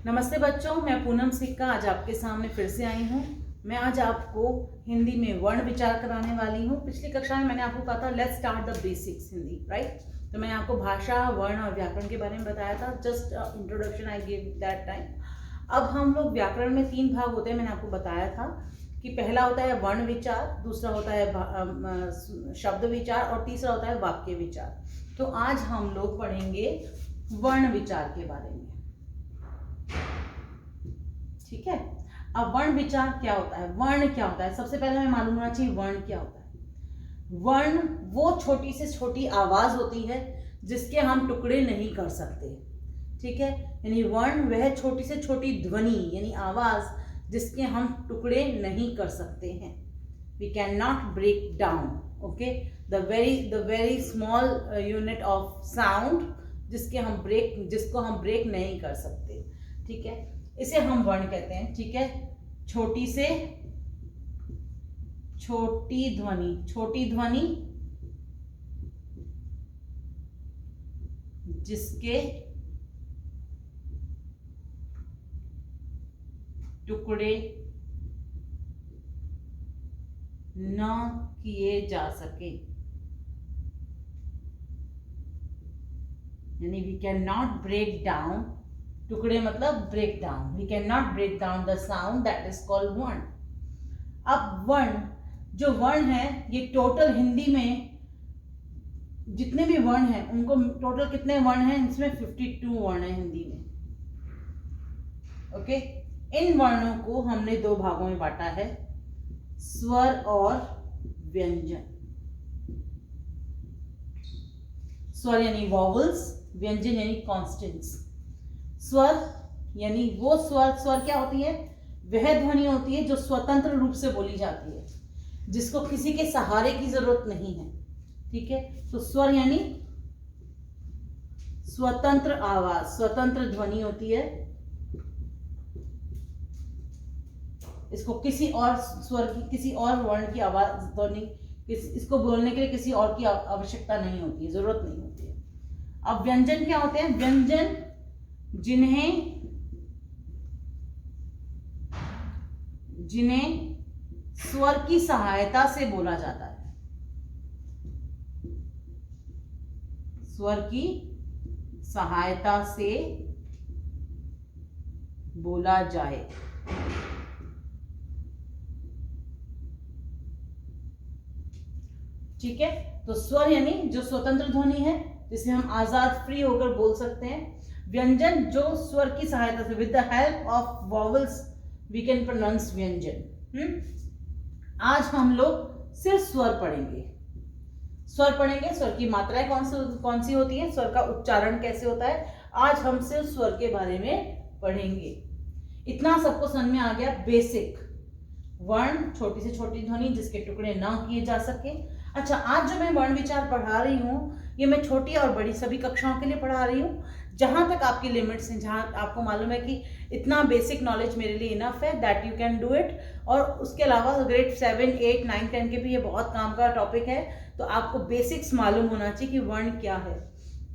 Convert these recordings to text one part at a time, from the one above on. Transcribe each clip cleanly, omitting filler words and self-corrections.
नमस्ते बच्चों, मैं पूनम सिक्का आज आपके सामने फिर से आई हूँ। मैं आज आपको हिंदी में वर्ण विचार कराने वाली हूँ। पिछली कक्षा में मैंने आपको कहा था let's start the basics Hindi, right. तो मैंने आपको भाषा, वर्ण और व्याकरण के बारे में बताया था। Just introduction I give that time. अब हम लोग व्याकरण में 3 भाग होते हैं। मैंने आपको बताया था कि पहला होता है वर्ण विचार, दूसरा होता है शब्द विचार और तीसरा होता है वाक्य विचार। तो आज हम लोग पढ़ेंगे वर्ण विचार के बारे में, ठीक है। अब वर्ण विचार क्या होता है, वर्ण क्या होता है, सबसे पहले हमें मालूम होना चाहिए वर्ण क्या होता है। वर्ण वो छोटी से छोटी आवाज होती है जिसके हम टुकड़े नहीं कर सकते, ठीक है। यानी वर्ण वह छोटी से छोटी ध्वनि यानी आवाज जिसके हम टुकड़े नहीं कर सकते हैं। We can not break down, okay. The very small unit of sound जिसको हम ब्रेक नहीं कर सकते, ठीक है। इसे हम वर्ण कहते हैं, ठीक है। छोटी से छोटी ध्वनि जिसके टुकड़े न किए जा सके, यानी we can not break down. टुकड़े मतलब break down. We can not break down the sound, that is called वर्ण। अब जो वर्ण है ये टोटल हिंदी में जितने भी वर्ण हैं उनको टोटल कितने वर्ण हैं, इसमें 52 वर्ण हैं हिंदी में, ओके। इन वर्णों को हमने 2 भागों में बांटा है, स्वर और व्यंजन। स्वर यानी वॉवल्स, व्यंजन यानी कॉन्स्टेंट्स। स्वर यानी वो स्वर क्या होती है, वह ध्वनि होती है जो स्वतंत्र रूप से बोली जाती है, जिसको किसी के सहारे की जरूरत नहीं है, ठीक है। तो स्वर यानी स्वतंत्र आवाज, स्वतंत्र ध्वनि होती है। इसको किसी और वर्ण की आवाज ध्वनि इसको बोलने के लिए किसी और की आवश्यकता नहीं होती है, जरूरत नहीं होती है। अब व्यंजन क्या होते हैं, व्यंजन जिन्हें स्वर की सहायता से बोला जाता है, स्वर की सहायता से बोला जाए, ठीक है। तो स्वर यानी जो स्वतंत्र ध्वनि है जिसे हम आजाद फ्री होकर बोल सकते हैं। व्यंजन जो स्वर की सहायता से, with the help of vowels we can pronounce व्यंजन। आज हम लोग सिर्फ स्वर पढ़ेंगे। स्वर की मात्राएं कौन सी होती है, स्वर का उच्चारण कैसे होता है, आज हम सिर्फ स्वर के बारे में पढ़ेंगे। इतना सबको समझ में आ गया बेसिक। वर्ण छोटी से छोटी ध्वनि जिसके टुकड़े ना किए जा सके। अच्छा, आज जो मैं वर्ण विचार पढ़ा रही हूँ ये मैं छोटी और बड़ी सभी कक्षाओं के लिए पढ़ा रही हूँ। जहां तक आपकी लिमिट्स हैं, जहां आपको मालूम है कि इतना बेसिक नॉलेज मेरे लिए इनफ है, that you can do it. और उसके अलावा ग्रेड 7, 8, 9, 10 के भी ये बहुत काम का टॉपिक है। तो आपको बेसिक्स मालूम होना चाहिए कि वर्ण क्या है।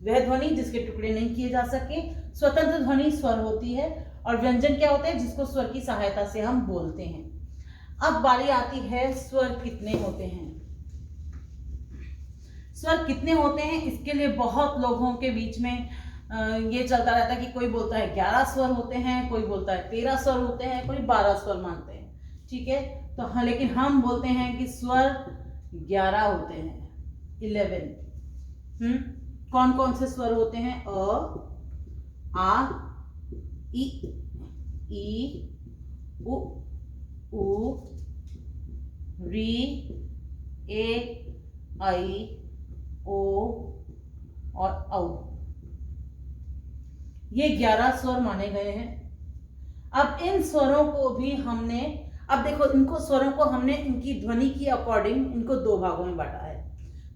वह ध्वनि जिसके टुकड़े नहीं किए जा सके। स्वतंत्र ध्वनि स्वर होती है। और व्यंजन क्या होते हैं, जिसको स्वर की सहायता से हम बोलते हैं। अब बारी आती है स्वर कितने होते हैं। स्वर कितने होते हैं, इसके लिए बहुत लोगों के बीच में ये चलता रहता है कि कोई बोलता है 11 स्वर होते हैं, कोई बोलता है 13 स्वर होते हैं, कोई 12 स्वर मानते हैं, ठीक है। तो हाँ, लेकिन हम बोलते हैं कि स्वर 11 होते हैं, 11। कौन कौन से स्वर होते हैं, अ, आ, ई, उ, री, ए, आई, ओ और औ। ये 11 स्वर माने गए हैं। अब इन स्वरों को भी अब देखो, इनको स्वरों को हमने इनकी ध्वनि की अकॉर्डिंग इनको 2 भागों में बांटा है,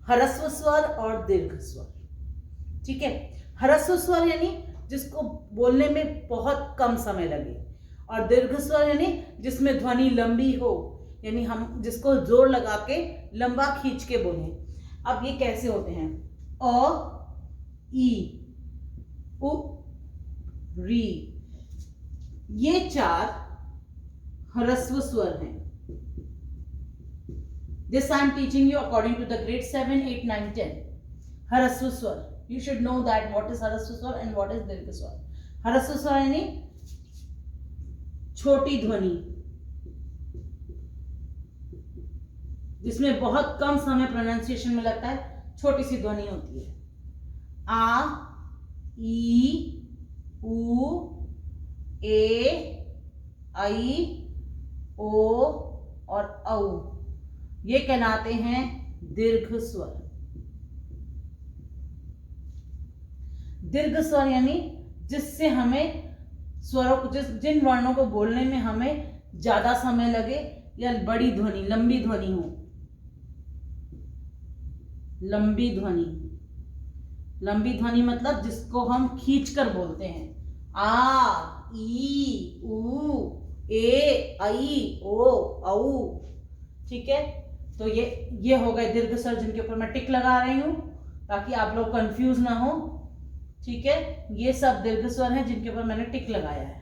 ह्रस्व स्वर और दीर्घ स्वर, ठीक है। ह्रस्व स्वर यानी जिसको बोलने में बहुत कम समय लगे, और दीर्घ स्वर यानी जिसमें ध्वनि लंबी हो, यानी हम जिसको जोर लगा के लंबा खींच के बोले। अब ये कैसे होते हैं, अ, ई, उ, री, ये 4 ह्रस्व स्वर हैं. This I am teaching you according to the grade 7, 8, 9, 10. ह्रस्व स्वर. You should know that what is ह्रस्व स्वर and what is दीर्घ स्वर. ह्रस्व स्वर यानी छोटी ध्वनि, जिसमें बहुत कम समय प्रोनाउंसिएशन में लगता है, छोटी सी ध्वनि होती है. आ, ई, उ, ए, आई, ओ और औ, ये कहलाते हैं दीर्घ स्वर. दीर्घ स्वर यानी जिससे हमें स्वरों को, जिन वर्णों को बोलने में हमें ज्यादा समय लगे या बड़ी ध्वनि, लंबी ध्वनि हो. लंबी ध्वनि, लंबी ध्वनि मतलब जिसको हम खींचकर बोलते हैं. आ, ई, उ, ए, आई, ओ, औ. ठीक है, तो ये हो गए दीर्घ स्वर जिनके ऊपर मैं टिक लगा रही हूं ताकि आप लोग कंफ्यूज ना हो. ठीक है, ये सब दीर्घ स्वर हैं जिनके ऊपर मैंने टिक लगाया है.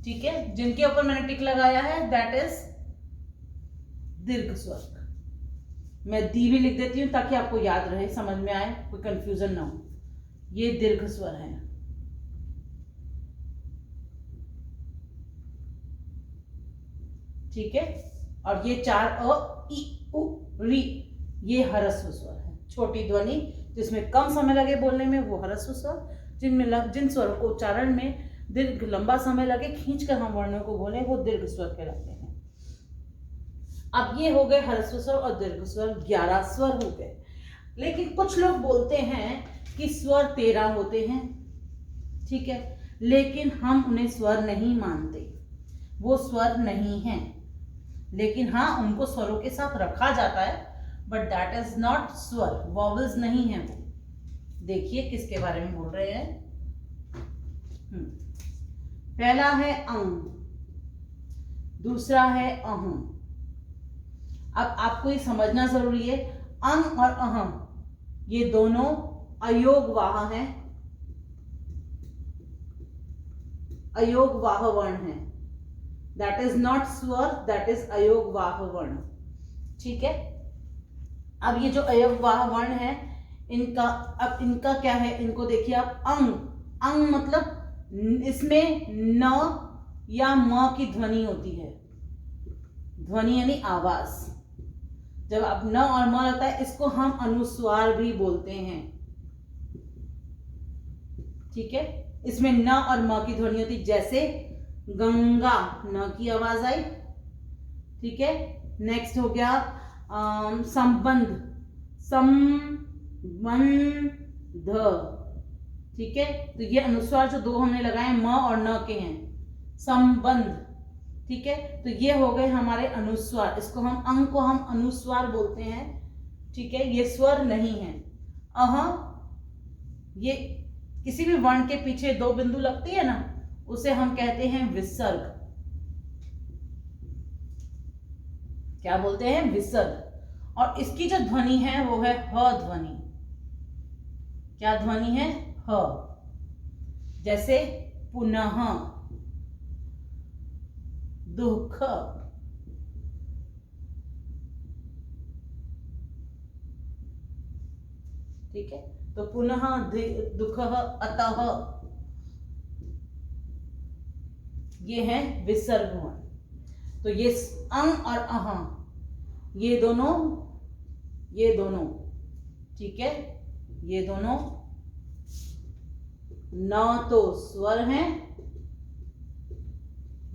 ठीक है, जिनके ऊपर मैंने टिक लगाया है दैट इज दीर्घ स्वर. मैं दी भी लिख देती हूं ताकि आपको याद रहे, समझ में आए, कोई कंफ्यूजन ना हो. ये दीर्घ स्वर है. ठीक है, और ये 4 अ, ई, उ, री, ये ह्रस्व स्वर है. छोटी ध्वनि जिसमें कम समय लगे बोलने में वो ह्रस्व स्वर. जिन स्वरों को उच्चारण में दीर्घ लंबा समय लगे खींचकर हम वर्णों को बोले वो दीर्घ स्वर कहलाते हैं. अब ये हो गए ह्रस्व स्वर और दीर्घ स्वर. 11 स्वर हो गए. लेकिन कुछ लोग बोलते हैं कि स्वर 13 होते हैं. ठीक है, लेकिन हम उन्हें स्वर नहीं मानते. वो स्वर नहीं हैं, लेकिन हाँ उनको स्वरों के साथ रखा जाता है, बट दैट इज नॉट स्वर. वॉवल्स नहीं है वो. देखिए किसके बारे में बोल रहे हैं. पहला है अंग, दूसरा है अहं. अब आपको ये समझना जरूरी है, अंग और अहं ये दोनों अयोगवाह हैं, अयोगवाह वर्ण हैं. दैट इज नॉट स्वर, दैट इज अयोगवाह वर्ण. ठीक है, अब ये जो अयोगवाह वर्ण है इनका क्या है, इनको देखिए आप. अंग, अंग मतलब इसमें न या म की ध्वनि होती है. ध्वनि यानी आवाज. जब अब न और म लगता है इसको हम अनुस्वार भी बोलते हैं. ठीक है, इसमें न और म की ध्वनि होती, जैसे गंगा, न की आवाज आई. ठीक है, नेक्स्ट हो गया संबंध, संबंध. ठीक है, तो ये अनुस्वार जो 2 हमने लगाए म और न के हैं, संबंध. ठीक है, तो ये हो गए हमारे अनुस्वार. इसको हम अंग को हम अनुस्वार बोलते हैं. ठीक है, ये स्वर नहीं है. ये किसी भी वर्ण के पीछे 2 बिंदु लगती है ना, उसे हम कहते हैं विसर्ग. क्या बोलते हैं, विसर्ग. और इसकी जो ध्वनि है वो है ह ध्वनि. क्या ध्वनि है, ह. जैसे पुनः, दुख, ठीक है, तो पुनः, दुख, अतः, ये है विसर्ग वर्ण. तो ये अंग और अहं ये दोनों ठीक है, ये दोनों न तो स्वर हैं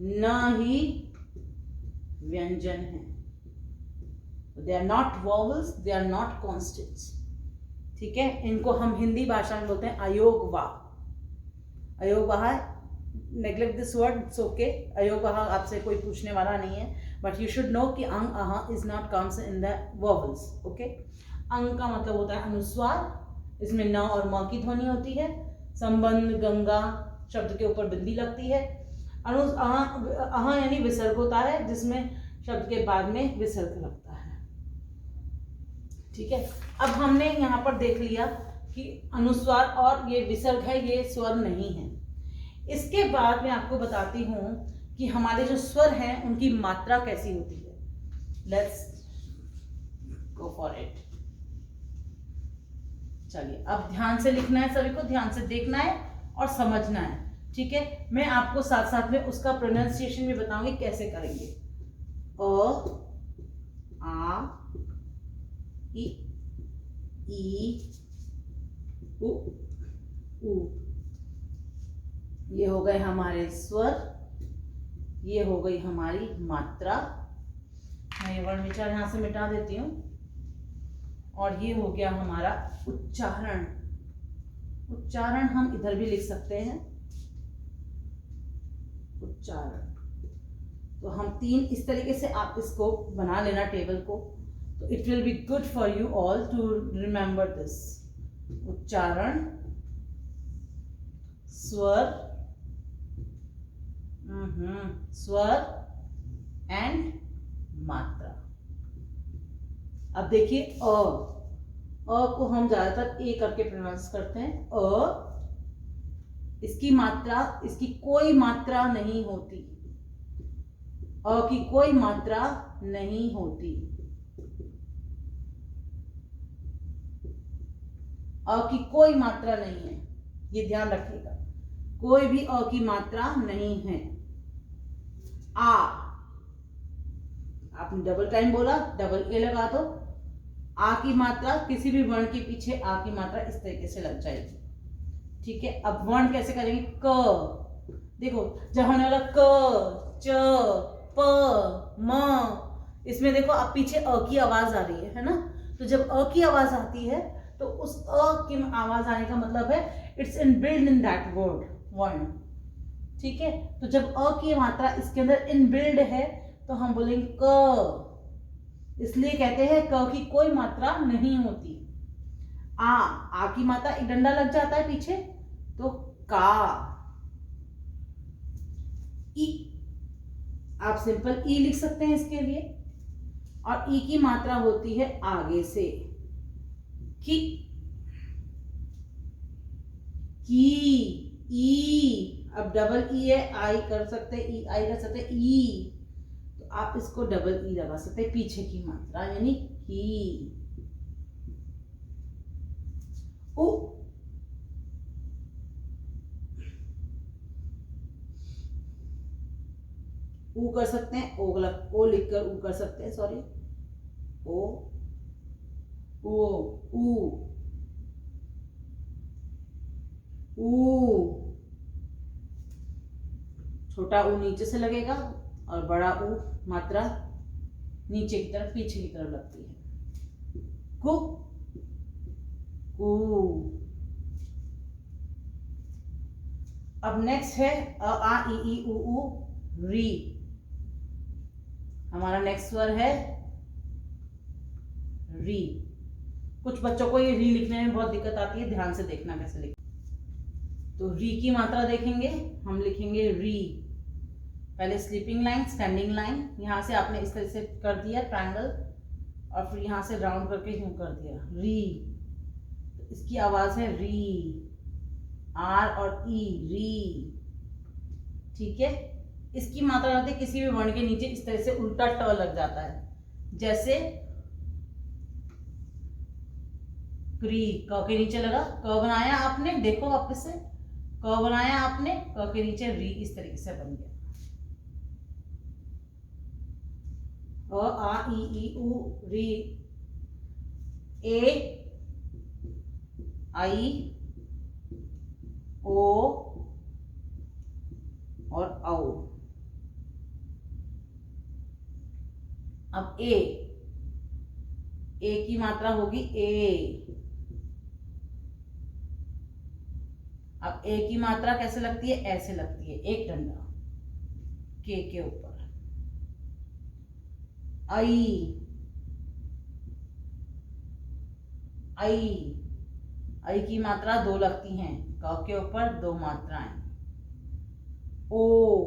न ही व्यंजन हैं. They are not vowels, they are not consonants. ठीक है, इनको हम हिंदी भाषा में बोलते हैं अयोगवाह. अयोगवाह, neglect this word, it's okay. अयोगवाह आपसे कोई पूछने वाला नहीं है, बट यू शुड नो कि अंग अह is not comes in the vowels. Okay, अंग का मतलब होता है अनुस्वार, इसमें न और म की ध्वनि होती है. संबंध, गंगा शब्द के ऊपर बिंदी लगती है. अह यानी विसर्ग होता है, जिसमें शब्द के बाद में विसर्ग लगता है. ठीक है, अब हमने यहाँ पर देख लिया कि अनुस्वार और ये विसर्ग है, ये स्वर नहीं है. इसके बाद मैं आपको बताती हूँ कि हमारे जो स्वर हैं उनकी मात्रा कैसी होती है। Let's go for it. चलिए, अब ध्यान से लिखना है, सभी को ध्यान से देखना है और समझना है, ठीक है। मैं आपको साथ साथ में उसका प्रोनाउंसिएशन भी बताऊंगी कैसे करेंगे। अ, आ, इ, ई, उ, ऊ। ये हो गए हमारे स्वर, ये हो गई हमारी मात्रा। मैं ये वर्ण विचार यहां से मिटा देती हूँ। और ये हो गया हमारा उच्चारण। उच्चारण हम इधर भी लिख सकते हैं, उच्चारण। तो हम 3 इस तरीके से आप इसको बना लेना टेबल को, तो it will be good for you all to remember this. उच्चारण, स्वर, स्वर एंड मात्रा। अब देखिए अ को हम ज्यादातर ए करके प्रोनाउंस करते हैं। इसकी मात्रा, इसकी कोई मात्रा नहीं होती। अ की कोई मात्रा नहीं होती। अ की कोई मात्रा नहीं है, ये ध्यान रखिएगा। कोई भी अ की मात्रा नहीं है। आ, आपने डबल टाइम बोला, डबल ए लगा दो। आ की मात्रा, किसी भी वर्ण के पीछे आ की मात्रा इस तरीके से लग जाएगी, ठीक है। अब वर्ण कैसे करेंगे? क, देखो जब हमने वाला क, च, प, म, इसमें देखो अब पीछे अ की आवाज आ रही है ना। तो जब अ की आवाज आती है तो उस अ की आवाज आने का मतलब है it's inbuilt in that word, वर्ण, ठीक है। तो जब अ की मात्रा इसके अंदर इनबिल्ड है तो हम बोलेंगे क। इसलिए कहते हैं क की कोई मात्रा नहीं होती। आ की मात्रा एक डंडा लग जाता है पीछे, तो का। ई, आप सिंपल ई लिख सकते हैं इसके लिए। और ई की मात्रा होती है आगे से, की, ई। अब डबल ई है, आई कर सकते, ई आई कर सकते, ई। तो आप इसको डबल ई लगा सकते हैं, पीछे की मात्रा यानी की। उ, ऊ कर सकते हैं, ओ लिखकर ऊ कर सकते हैं, सॉरी, ओ, ऊ, छोटा ऊ नीचे से लगेगा और बड़ा ऊ मात्रा नीचे की तरफ, पीछे की तरफ लगती है। कु, कु। अब नेक्स्ट है अ, आ, ई, उ, री। हमारा नेक्स्ट स्वर है री। कुछ बच्चों को ये री लिखने में बहुत दिक्कत आती है, ध्यान से देखना कैसे लिख। तो री की मात्रा देखेंगे, हम लिखेंगे री। पहले स्लीपिंग लाइन, स्टैंडिंग लाइन, यहां से आपने इस तरह से कर दिया ट्रायंगल और फिर यहां से राउंड करके यूं कर दिया, री। तो इसकी आवाज है री, आर और ई, री, ठीक है। इसकी मात्रा रहती है किसी भी वर्ण के नीचे इस तरह से उल्टा ट लग जाता है, जैसे क्री, क के नीचे लगा, क बनाया आपने, देखो वापस से क बनाया आपने, क के नीचे री इस तरीके से बन गया। अ, आ, ई, उ, री। ए, आई, ओ और औ। अब ए की मात्रा होगी ए। अब ए की मात्रा कैसे लगती है? ऐसे लगती है, एक डंडा के ऊपर। आई, आई की मात्रा 2 लगती हैं, क के ऊपर 2 मात्राएं। ओ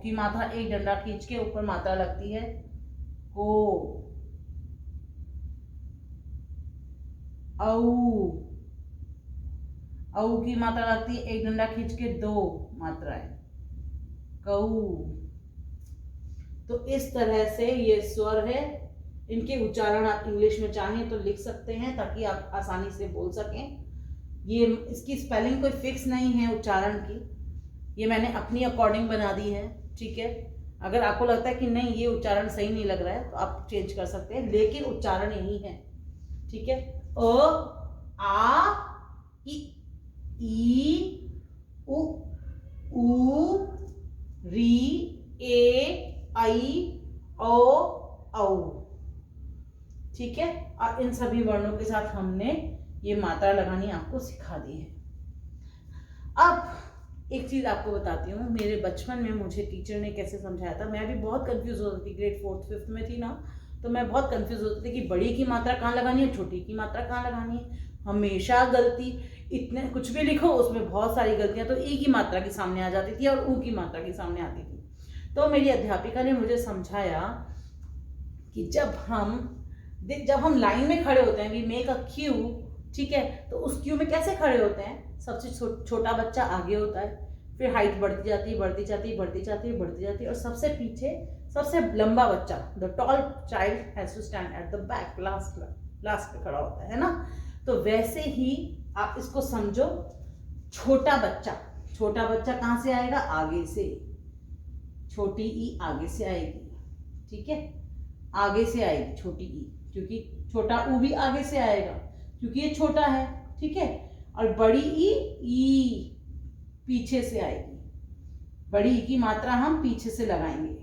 की मात्रा एक डंडा खींच के ऊपर मात्रा लगती है, को। औ औ की मात्रा लगती है एक डंडा खींच के 2 मात्राएं, कऊ। तो इस तरह से ये स्वर है। इनके उच्चारण आप इंग्लिश में चाहें तो लिख सकते हैं ताकि आप आसानी से बोल सकें। ये इसकी स्पेलिंग कोई फिक्स नहीं है उच्चारण की, ये मैंने अपनी अकॉर्डिंग बना दी है, ठीक है। अगर आपको लगता है कि नहीं ये उच्चारण सही नहीं लग रहा है तो आप चेंज कर सकते हैं, लेकिन उच्चारण यही है, ठीक है। अ, आ, ई, उ, री, ए, आई, ओ, औ, ठीक है। और इन सभी वर्णों के साथ हमने ये मात्रा लगानी आपको सिखा दी है। अब एक चीज आपको बताती हूँ, मेरे बचपन में मुझे टीचर ने कैसे समझाया था। मैं भी बहुत कंफ्यूज होती थी, ग्रेड 4th 5th में थी ना, तो मैं बहुत कंफ्यूज होती थी कि बड़ी की मात्रा कहाँ लगानी है, छोटी की मात्रा कहाँ लगानी है। हमेशा गलती, इतने कुछ भी लिखो उसमें बहुत सारी गलतियां तो ई की मात्रा के सामने आ जाती थी और ऊ की मात्रा के सामने आती थी। तो मेरी अध्यापिका ने मुझे समझाया कि जब हम लाइन में खड़े होते हैं, वी मेक अ क्यू, ठीक है, तो उस क्यू में कैसे खड़े होते हैं, सबसे छोटा बच्चा आगे होता है, फिर हाइट बढ़ती जाती है, बढ़ती जाती है, बढ़ती जाती है, बढ़ती जाती है, और सबसे पीछे सबसे लंबा बच्चा, the tall child has to stand at the back, last पे खड़ा होता है ना। तो वैसे ही आप इसको समझो, छोटा बच्चा कहाँ से आएगा, आगे से, छोटी ई आगे से आएगी, ठीक है, आगे से आएगी छोटी ई, क्योंकि छोटा ऊ भी आगे से आएगा क्योंकि ये छोटा है, ठीक है। और बड़ी ई पीछे से आएगी, बड़ी ई की मात्रा हम पीछे से लगाएंगे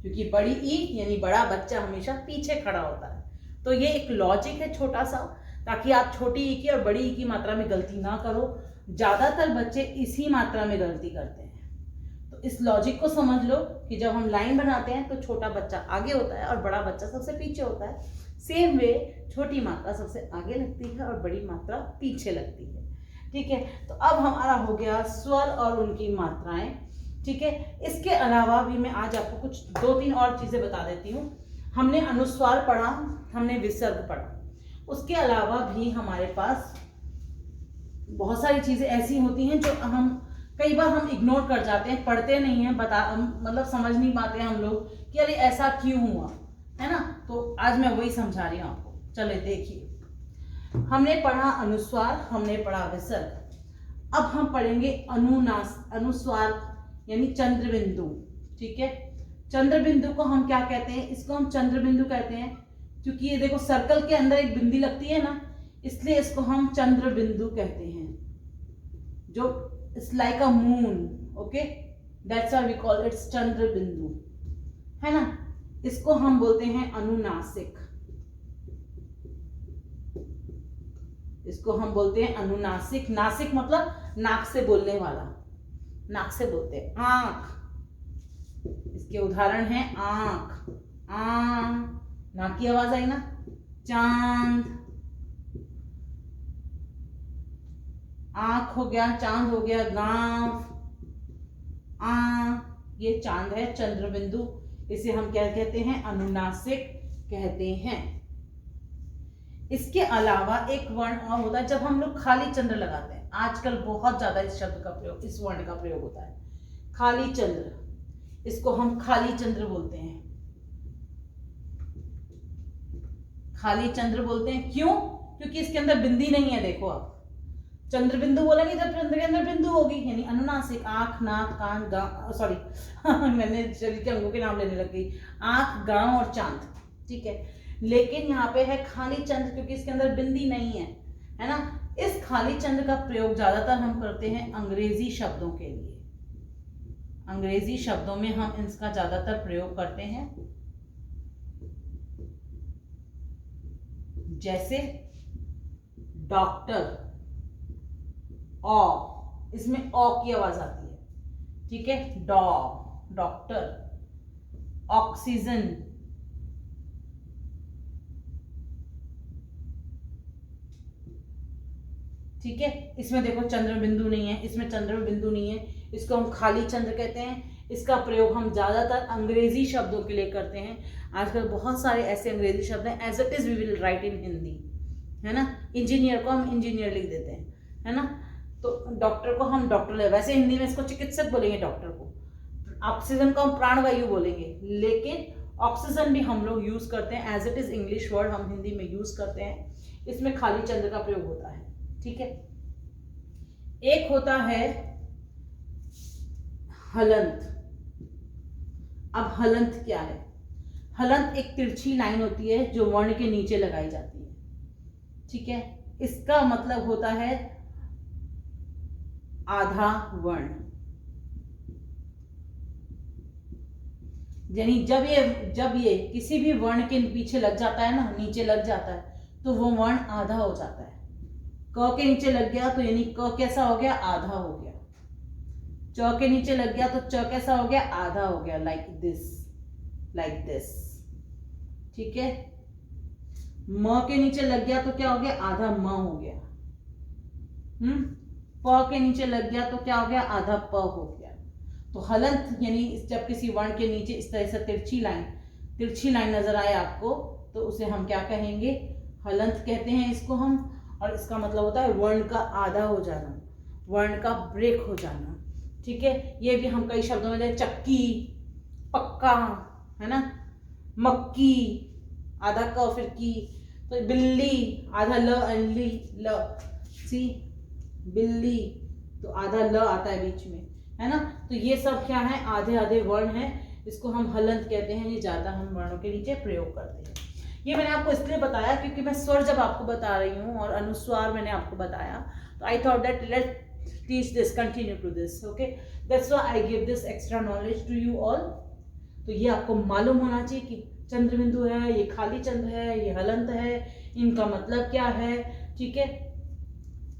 क्योंकि बड़ी ई यानी बड़ा बच्चा हमेशा पीछे खड़ा होता है। तो ये एक लॉजिक है छोटा सा, ताकि आप छोटी ई की और बड़ी ई की मात्रा में गलती ना करो। ज्यादातर बच्चे इसी मात्रा में गलती करते हैं। तो इस लॉजिक को समझ लो कि जब हम लाइन बनाते हैं तो छोटा बच्चा आगे होता है और बड़ा बच्चा सबसे पीछे होता है। सेम वे छोटी मात्रा सबसे आगे लगती है और बड़ी मात्रा पीछे लगती है, ठीक है। तो अब हमारा हो गया स्वर और उनकी मात्राएं, ठीक है। इसके अलावा भी मैं आज आपको कुछ 2-3 और चीजें बता देती हूँ। हमने अनुस्वार पढ़ा, हमने विसर्ग पढ़ा, उसके अलावा भी हमारे पास बहुत सारी चीजें ऐसी होती हैं जो कई बार हम इग्नोर कर जाते हैं, पढ़ते नहीं हैं, मतलब समझ नहीं पाते हम लोग कि अरे ऐसा क्यों हुआ, है ना। तो आज मैं वही समझा रही हूँ आपको। चले देखिए, हमने पढ़ा अनुस्वार, हमने पढ़ा विसर्ग। अब हम पढ़ेंगे अनुस्वार यानी चंद्र बिंदु, ठीक है। चंद्र बिंदु को हम क्या कहते हैं, इसको हम चंद्र बिंदु कहते हैं क्योंकि ये देखो सर्कल के अंदर एक बिंदी लगती है ना, इसलिए इसको हम चंद्र बिंदु कहते हैं, जो it's like a moon, okay, that's why we call it's चंद्र बिंदु, है ना। इसको हम बोलते हैं अनुनासिक, इसको हम बोलते हैं अनुनासिक। नासिक मतलब नाक से बोलने वाला, नाक से बोलते हैं। आंख, इसके उदाहरण हैं आंख, नाक की आवाज आई ना। चांद, आंख हो गया, चांद हो गया, गांव, ये चांद है, चंद्र बिंदु। इसे हम क्या कहते हैं, अनुनासिक कहते हैं। इसके अलावा एक वर्ण और होता है जब हम लोग खाली चंद्र लगाते हैं। आजकल बहुत ज्यादा इस शब्द का प्रयोग, इस वर्ण का प्रयोग होता है, खाली चंद्र, इसको हम खाली चंद्र बोलते हैं। खाली चंद्र बोलते हैं क्यों, क्योंकि इसके अंदर बिंदी नहीं है। देखो आप चंद्र बिंदु बोलेंगे जब चंद्र के अंदर बिंदु होगी, यानी अनुनासिक, आंख, नाक, कान, सॉरी मैंने शरीर के अंगों के नाम लेने लग गई, आंख, गांव और चांद, ठीक है। लेकिन यहाँ पे है खाली चंद्र क्योंकि इसके अंदर बिंदी नहीं है ना। इस खाली चंद्र का प्रयोग ज्यादातर हम करते हैं अंग्रेजी शब्दों के लिए। अंग्रेजी शब्दों में हम इसका ज्यादातर प्रयोग करते हैं, जैसे डॉक्टर, इसमें की आवाज आती है, ठीक है। डॉक्टर, ऑक्सीजन, ठीक है। इसमें देखो चंद्र बिंदु नहीं है, इसमें चंद्र बिंदु नहीं है, इसको हम खाली चंद्र कहते हैं। इसका प्रयोग हम ज्यादातर अंग्रेजी शब्दों के लिए करते हैं। आजकल बहुत सारे ऐसे अंग्रेजी शब्द हैं, as it is we will write in Hindi, है ना। इंजीनियर को हम इंजीनियर लिख देते हैं, है ना। तो डॉक्टर को हम डॉक्टर, वैसे हिंदी में इसको चिकित्सक बोलेंगे डॉक्टर को, ऑक्सीजन को हम प्राणवायु बोलेंगे, लेकिन ऑक्सीजन भी हम लोग यूज करते हैं as it is English word हम हिंदी में यूज करते हैं, इसमें खाली चंद्र का प्रयोग होता है, ठीक है। एक होता है हलंत। अब हलंत क्या है? हलंत एक तिरछी लाइन होती है जो वर्ण के नीचे लगाई जाती है, ठीक है। इसका मतलब होता है आधा वर्ण, यानी जब ये किसी भी वर्ण के पीछे लग जाता है ना, नीचे लग जाता है, तो वो वर्ण आधा हो जाता है। क के नीचे लग गया तो यानी क कैसा हो गया? आधा हो गया। च के नीचे लग गया तो च कैसा हो गया? आधा हो गया, लाइक दिस, ठीक है। म के नीचे लग गया तो क्या हो गया? आधा म हो गया। प के नीचे लग गया तो क्या हो गया? आधा प हो गया। तो हलंत यानी जब किसी वर्ण के नीचे इस तरह से तिरछी लाइन नजर आए आपको, तो उसे हम क्या कहेंगे? हलंत कहते हैं इसको हम। और इसका मतलब होता है वर्ण का आधा हो जाना, वर्ण का ब्रेक हो जाना, ठीक है। ये भी हम कई शब्दों में, जैसे चक्की, पक्का, है ना, मक्की, आधा क फिर की, तो बिल्ली, आधा ल सी, बिल्ली, तो आधा ल आता है बीच में, है ना। तो ये सब क्या है? आधे आधे वर्ण हैं, इसको हम हलंत कहते हैं। ये ज्यादा हम वर्णों के नीचे प्रयोग करते हैं। ये मैंने आपको इसलिए बताया क्योंकि मैं स्वर जब आपको बता रही हूँ और अनुस्वार मैंने आपको बताया, तो I thought that let's teach this, continue to this, okay, that's why I give this extra knowledge to you all। तो ये आपको मालूम होना चाहिए कि चंद्र बिंदु है, ये खाली चंद्र है, ये हलंत है, इनका मतलब क्या है, ठीक है।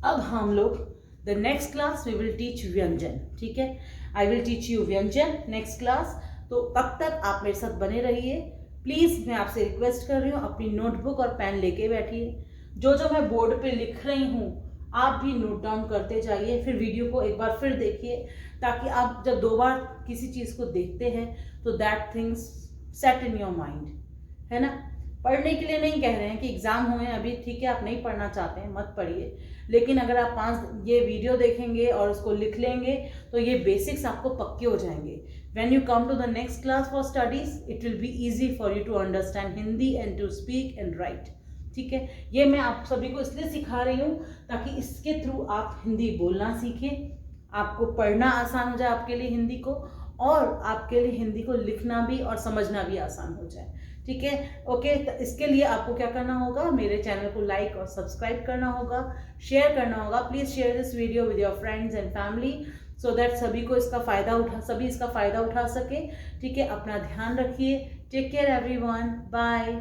अब हम लोग the next class we will teach व्यंजन, ठीक है। आई विल टीच यू व्यंजन नेक्स्ट क्लास। तो तब तक आप मेरे साथ बने रहिए। प्लीज मैं आपसे रिक्वेस्ट कर रही हूँ, अपनी नोटबुक और पेन लेके बैठिए। जो जो मैं बोर्ड पे लिख रही हूँ आप भी नोट डाउन करते जाइए, फिर वीडियो को एक बार फिर देखिए, ताकि आप जब दो बार किसी चीज़ को देखते हैं तो that things set in your mind, है ना। पढ़ने के लिए नहीं कह रहे हैं कि एग्जाम हुए हैं अभी, ठीक है, आप नहीं पढ़ना चाहते हैं मत पढ़िए, लेकिन अगर आप ये वीडियो देखेंगे और उसको लिख लेंगे तो ये बेसिक्स आपको पक्के हो जाएंगे। When you come to the next class for studies it will be easy for you to understand Hindi and to speak and write, ठीक है। ये मैं आप सभी को इसलिए सिखा रही हूँ ताकि इसके थ्रू आप हिंदी बोलना सीखें, आपको पढ़ना आसान हो जाए आपके लिए हिंदी को, और आपके लिए हिंदी को लिखना भी और समझना भी आसान हो जाए, ठीक है। ओके, तो इसके लिए आपको क्या करना होगा? मेरे चैनल को लाइक और सब्सक्राइब करना होगा, शेयर करना होगा। Please share this video with your friends and family so that सभी इसका फ़ायदा उठा सके, ठीक है। अपना ध्यान रखिए। Take care everyone, bye.